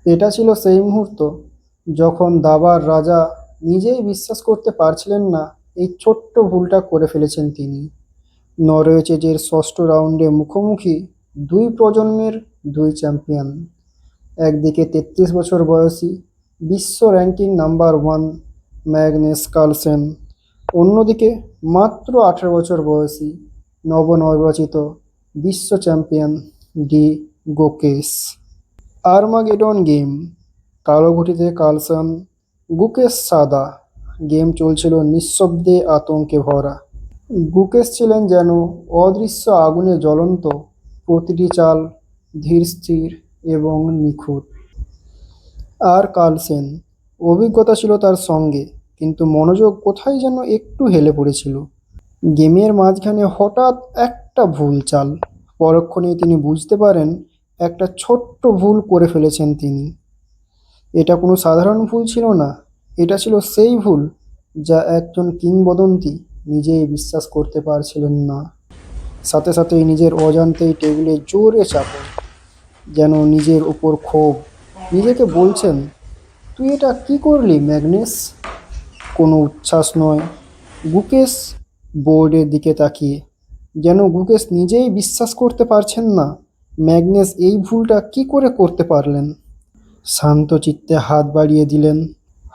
এটা ছিল সেই মুহূর্ত যখন দাবার রাজা নিজেই বিশ্বাস করতে পারছিলেন না এই ছোট্ট ভুলটা করে ফেলেছেন তিনি। নরওয়ে চেজের ষষ্ঠ রাউন্ডে মুখোমুখি দুই প্রজন্মের দুই চ্যাম্পিয়ন। একদিকে ৩৩ বছর বয়সী বিশ্ব ranking number one Magnus Carlsen, অন্যদিকে মাত্র ১৮ বছর বয়সী নবনির্বাচিত বিশ্ব champion D Gukesh. Armageddon game. কালো ঘুঁটিতে কার্লসন, গুকেস সাদা। গেম চলছিল নিঃশব্দে, আতঙ্কে ভরা। গুকেশ ছিলেন যেন অদৃশ্য আগুনে জ্বলন্ত, প্রতিটি চাল ধীর স্থির এবং নিখুঁত। আর কার্লসেন, অভিজ্ঞতা ছিল তার সঙ্গে, কিন্তু মনোযোগ কোথায় যেন একটু হেলে পড়েছিল। গেমের মাঝখানে হঠাৎ একটা ভুল চাল, পরক্ষণেই তিনি বুঝতে পারেন একটা ছোট্ট ভুল করে ফেলেছেন তিনি। এটা কোনো সাধারণ ভুল ছিল না, এটা ছিল সেই ভুল যা একজন কিংবদন্তি নিজেই বিশ্বাস করতে পারছিলেন না। সাথে সাথেই নিজের অজান্তেই টেবিলে জোরে চাপড়, যেন নিজের উপর ক্ষোভ। নিজেকে বলছেন, তুই এটা কি করলি ম্যাগনেস? কোনো উচ্ছ্বাস নয়। গুকেশ বোর্ডের দিকে তাকিয়ে, যেন গুকেশ নিজেই বিশ্বাস করতে পারছেন না ম্যাগনেস এই ভুলটা কি করে করতে পারলেন। শান্ত চিত্তে হাত বাড়িয়ে দিলেন।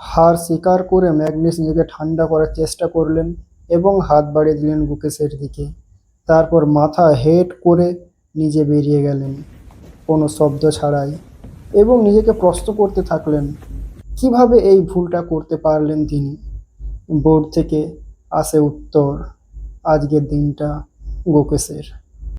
হার স্বীকার করে ম্যাগনেস নিজেকে ঠান্ডা করার চেষ্টা করলেন এবং হাত বাড়িয়ে দিলেন গুকেশের দিকে। তারপর মাথা হেঁট করে নিজে বেরিয়ে গেলেন কোনো শব্দ ছাড়াই, এবং নিজেকে প্রশ্ন করতে থাকলেন কিভাবে এই ভুলটা করতে পারলেন তিনি। বোর্ড থেকে আসে উত্তর, আজকের দিনটা গোকেশের।